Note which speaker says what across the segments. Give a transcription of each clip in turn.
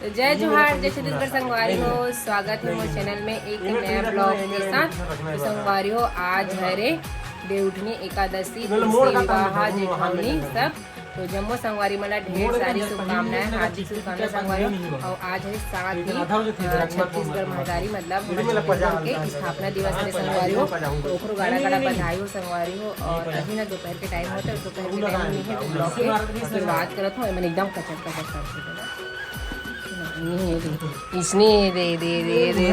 Speaker 1: तो जय जोहार, जय छत्तीसगढ़ संगवारी हो। स्वागत है मोर चैनल में एक नया ब्लॉग के साथ। तो संगवारी हो, आज हरे देवउठनी एकादशी, विवाह जेठवनी सब। तो जम्मो संगवारी मला ढेर सारी शुभकामनाएं, हार्दिक शुभकामनाएं संगवारी। और आज है 7 छत्तीसगढ़ महतारी मतलब के स्थापना दिवस में संगवारी हो। तो ओकरो गाड़ा गाड़ा बधाई हो संगवारी हो। और अभी ना दोपहर के टाइम होता है, दोपहर के टाइम नहीं है तो ब्लॉग के शुरुआत करत हूँ। मैंने एकदम कचर कचर करके इसने दे दे दे दे दे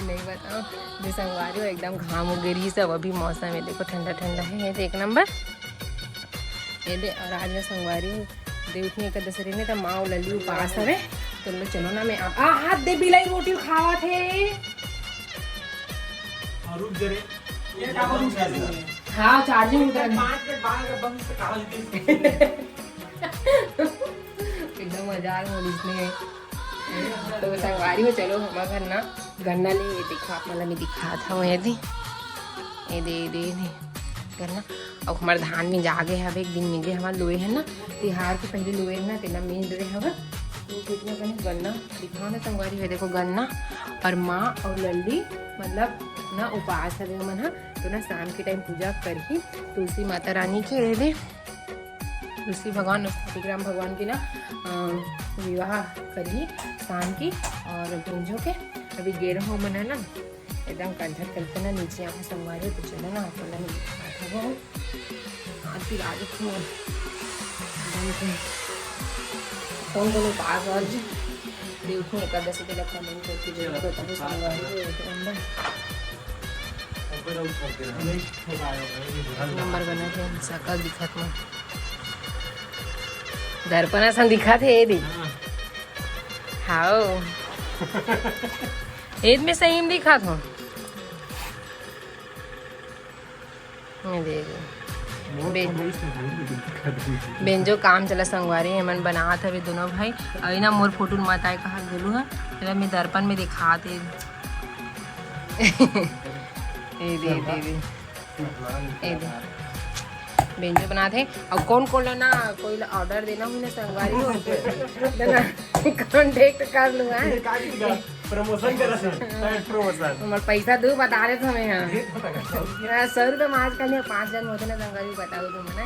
Speaker 1: नहीं बताओ संगवारी हो। एकदम घाम उगेरी सब, अभी मौसम है देखो ठंडा ठंडा है, ये एक नंबर ये दे। और आज में संगवारी देवउठनी एकादशी ने तो माँ लल्ली उपास हवे। तो चलो ना मैं हाथ दे बिलाई रोटी खावा थे। हाँ चार्जिंग एकदम मजाक हो इसमें। तो संगवारी हो चलो हमारे घर ना गन्ना ले दिखा, मतलब मैं दिखा था वो ये दे गन्ना। और हमारे धान में जागे है, अब एक दिन मिले हमारे लोहे है ना, तिहार के पहले लोहे है ना तेना मिल रहे हवा। तो कितना बने गन्ना दिखाओ ना संगवारी है, देखो गन्ना। और माँ और लल्ली मतलब ना उपास है मन हा। तो ना शाम के टाइम पूजा कर ही तुलसी माता रानी के दे, तुलसी भगवान राम भगवान की ना विवाह करी शाम की। और गुंजो के अभी गेर हो मन है ना एकदम कंधर करके ना नीचे यहाँ संगवारी। तो चलो ना अपन आती राज कौन कौन उपास आज देवउठनी एकादशी के लखन करके जरूरत होता है संगवारी नंबर बना थे सकल दिखत में दर्पण सन दिखा थे ये दी। हाओ एद में सही में दिखा था दे बेन जो काम चला संगवारी है मन बना था वे दोनों भाई। अभी ना मोर फोटो मत आए कहा गेलू है तेरा मैं दर्पण में दिखा थे बेंजो बना थे। और कौन कौन ना कोई ऑर्डर देना हुई ना संगवारी हो कॉन्टेक्ट कर लूँ प्रमोशन पैसा दो बता रहे थे हमें। यहाँ 100 रुपये मार्च करने 5 जन होते ना संगवारी बता दो तुम ना।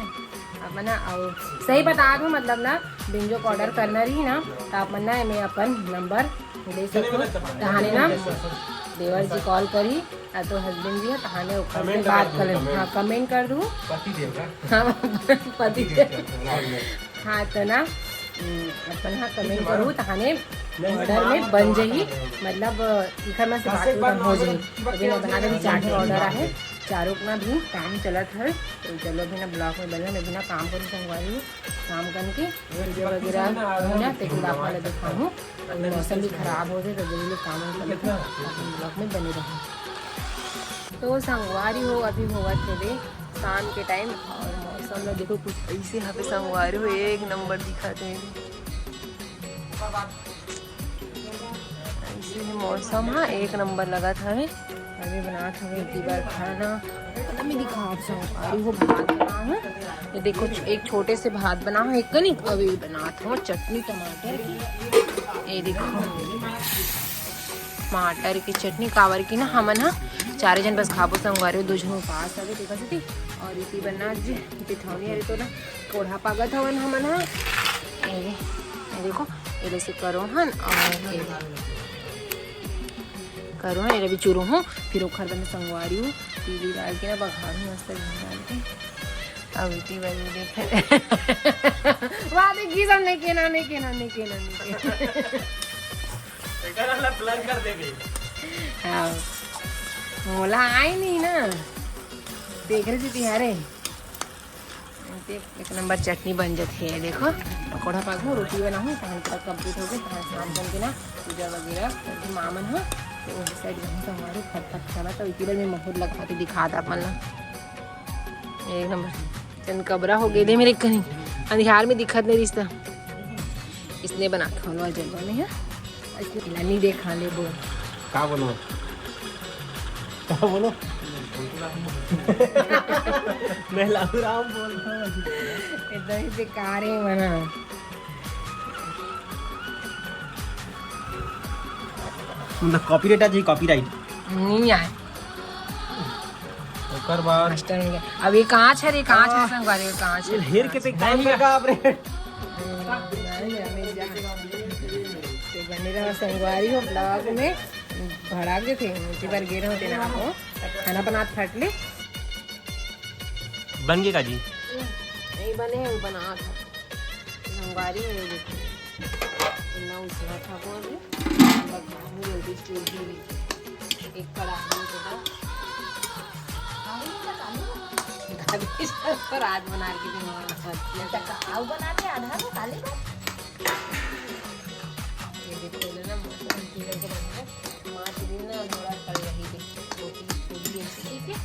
Speaker 1: अब ना और सही बता दो मतलब ना बेंजो को ऑर्डर करना रही ना तो आप ना मैं अपन नंबर ले सको तहाने ना देवर जी कॉल करी तो हस्बैंड जी है तहाने से बात कर। हाँ कमेंट कर दूँ पति हाँ तो ना अपन हाँ कमेंट करूँ तहाने ऑर्डर में बन जाही मतलब इखर में से बात हो जाही। अभी ना बना के चार ऑर्डर आहे चारों ना भी काम चलत है। तो चलो अभी ना ब्लॉक में बने मैं भी ना काम करूँ संगवारी काम करके वीडियो वगैरह ना तेल आपको दिखाऊँ। मौसम भी खराब हो जाए तो जरूर काम ब्लॉक में बने रहें। तो संगवारी हो अभी होगा थे शाम के टाइम और मौसम में देखो कुछ ऐसे यहाँ पे संगवारी हो एक नंबर दिखाते हैं ऐसे मौसम। हाँ एक नंबर लगा था अभी बना था एक बार खाना मैं दिखा संगवारी हो भात बना है। ये देखो एक छोटे से भात बना है एक नहीं अभी बना था चटनी टमाटर की। ये देखो टमाटर की चटनी कावर की ना हमन हा 4 जन बस खाबो संगवारी 2 जन उपास आवे देखा थी। और इसी बना जी पिठौनी अरे तो ना कोढ़ा पागत हवन हमन हा। ये देखो ये से करो हन और करो है अभी चूरू हूँ फिर उखर बने संगवारी हूँ टीवी डाल के ना बघारू मस्त डाल के अब इतनी बनी देखे वाह देखी सब नहीं केना हाँ मोला आई नहीं ना देख रही थी तिहारे एक नंबर चटनी बन जाती है। देखो पकौड़ा पाकू रोटी बनाऊँ तहन पूरा कम्प्लीट हो गए तहन शाम बन के ना पूजा वगैरह करके मामन हो तो उस साइड हमारे फटफट खाना तो इसी बार मैं महूर लगाते दिखा था अपन एक नंबर चंद कबरा हो गए थे मेरे कहीं अंधियार में दिखत नहीं रिश्ता इसने बना खाना जलवा में है नहीं देखा ले बोल
Speaker 2: का बोलो क्या बोलो मैं लाहू राम बोल रहा हूँ
Speaker 1: एकदम ही बेकार है मना।
Speaker 2: कॉपीराइट आ जाए कॉपीराइट
Speaker 1: नहीं आए
Speaker 2: ओकर बाद
Speaker 1: मास्टर में अब ये कांच है रे कांच है संगवारी ये कांच है
Speaker 2: हेर के काम लगा आप रे
Speaker 1: बने रहा संगवारी हो ब्लॉग में भड़ा के थे मुझे बार गिर होते ना हो खाना बनात फट ले
Speaker 2: बन गए का जी
Speaker 1: नहीं बने हैं वो बना था संगवारी है ये देखो इतना उसका था वो अभी जल्दी स्टील की एक कढ़ाई के बाद रात बना के आउ बना के आधा तो काले को ये देखो ना मौसम की करके बनता है माछ दिन ना थोड़ा कर रही थी रोटी पूरी ऐसी ठीक है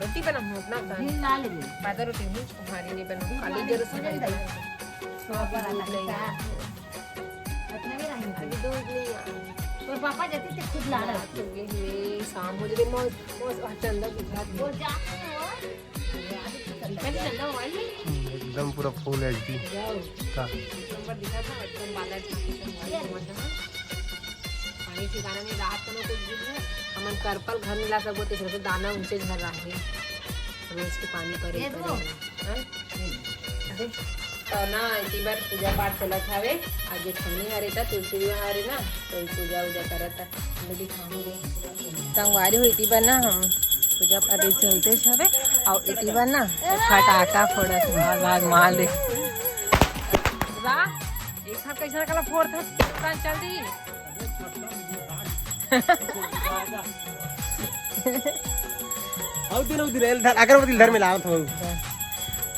Speaker 1: रोटी बना अपना डाल ले पाता रोटी नहीं तुम्हारी नहीं बना खाली जरूर से नहीं अभी दूध नहीं और पापा जाते थे खुद ला रहा थे ये शाम हो जाए मौज चंदा गुजरात वो जाते हो चंदा वाली
Speaker 2: एकदम पूरा फुल एचडी का
Speaker 1: नंबर दिखा था एकदम बादल पानी ठिकाना नहीं रात को कुछ भी है हमन करपल घर मिला सकबो तो सिर्फ दाना ऊंचे झर रहा है रोज के पानी पर तो ना इसी बार पूजा पाठ चलत हवे आज ठंडी हरे था तुलसी विहार है ना तो पूजा वूजा करत हम दिखाऊंगे संगवारी हुई थी बार ना हम पूजा पाठ चलते हवे और इसी बार ना फटाका फोड़त भाग मार दे वाह एक साथ कैसा कला फोड़ था दुकान चल दी
Speaker 2: आउ दिन अगरबत्ती धर में लाओ तो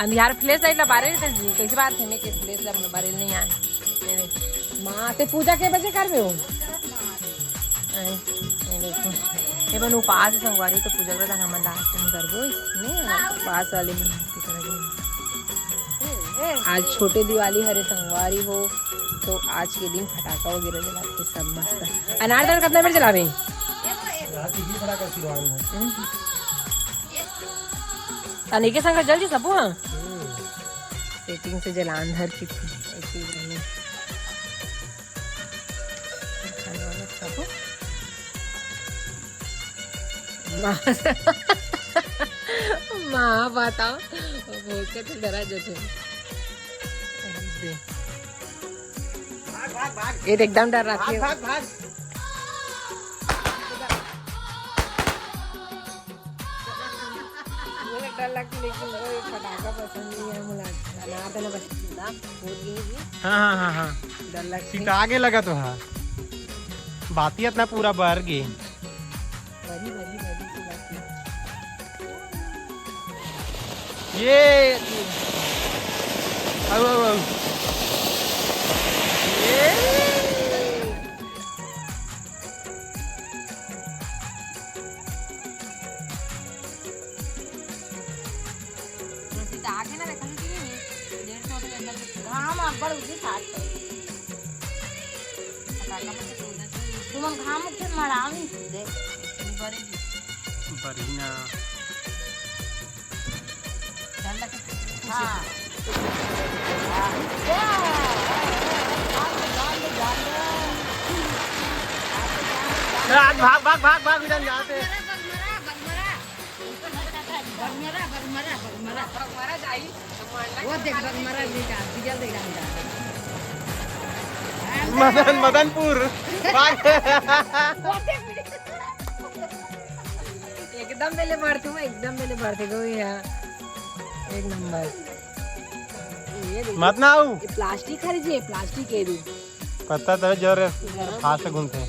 Speaker 1: अंधियार फ्लैश लाइट ला बारे थे कैसे बात है मैं के फ्लैश ला अपने बारे नहीं आए मेरे मां ते पूजा के बजे करबे हो देखो ये बन उपास संगवारी तो पूजा करता हम लास्ट टाइम करबो ने उपास वाले में आज छोटे दिवाली हरे संगवारी हो तो आज के दिन फटाका वगैरह जलाते सब मस्त अनारदान कितना बेर जलावे तने के संग जल्दी सब हां सेटिंग से जलान हर की ऐसी नहीं खाना वाला सब माँ बताओ बोल के तो डरा जाते ये एकदम डर रहा है डर लगती लेकिन फटाका पसंद नहीं है मुझे अनार ना बस
Speaker 2: हाँ हाँ हाँ
Speaker 1: डर लगती
Speaker 2: सीता आगे लगा तो हाँ बाती अपना पूरा बाहर गई
Speaker 1: बड़ी बड़ी बड़ी सी बात
Speaker 2: ये अब ये
Speaker 1: आगे ना देखा नहीं 150 के अंदर घाम अब्बड़ उसी साथ फटाका में सोना चाहिए तुम घाम के मराव नहीं दे बड़ी
Speaker 2: बढ़िया
Speaker 1: डर लगे
Speaker 2: हां भाग भाग भाग भाग इधर जाते
Speaker 1: बगमरा जाई वो देख बगमरा बेटा डीजल दे रहा
Speaker 2: मदनपुर भाग
Speaker 1: एकदम मेले बढ़ते हूँ एकदम मेले बढ़ते गो यार एक नंबर ये देखो
Speaker 2: मत ना आऊ
Speaker 1: ये प्लास्टिक खरीदिए प्लास्टिक के भी
Speaker 2: पता तो जोर फास्ट घूमते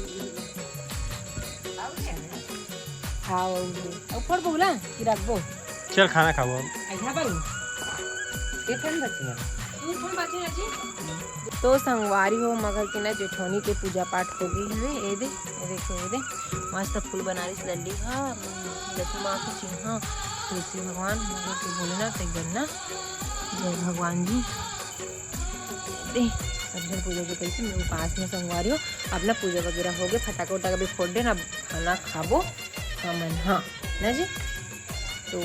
Speaker 1: खाओ ऊपर बोला कि रखबो
Speaker 2: चल खाना खाओ
Speaker 1: ऐसा करूं ये कौन बच्चे हैं तू कौन बच्चे हैं जी तो संगवारी हो मगर की ना जेठौनी के पूजा पाठ हो गई है ये देखो ये दे मस्त फूल बनारस लल्ली हां लक्ष्मी मां की चिन्ह तुलसी भगवान मगर के बोले ना ते गन्ना जय भगवान जी दे अर्जुन पूजा जो कही थी मैं उपास में संगवारी हूँ। अब ना पूजा वगैरह हो गए, फटाका उटाका भी फोड़ दे ना, अब खाना खाबो हमन। हाँ ना जी, तो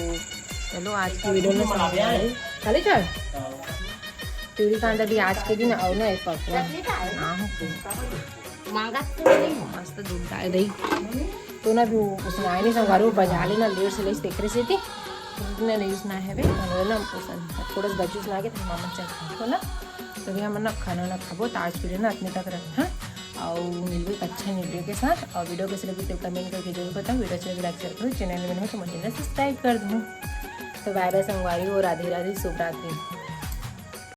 Speaker 1: चलो आज की वीडियो में संगवारी खाली चल तिल कांदा भी आज के दिन और ना एक ना मस्त दूध डाल दही तो ना भी उसने आए नहीं संगवारी बजा लेना लेट से लेट देख रही थी ना नहीं उसना है ना थोड़ा सा बच्चों सुना के तो मामा चल खाओ ना, तो भैया हम ना खाना ना खाबो। तो आज वीडियो ना अपने तक रखा और मिलबो एक अच्छा वीडियो के साथ। और वीडियो कैसे लगी तो कमेंट करके जरूर बताओ। वीडियो अच्छी लगी लाइक शेयर करो, चैनल में हो तो मुझे सब्सक्राइब कर दूँ। तो बाय बाय संगवारी हो, राधे राधे, शुभ रात्रि।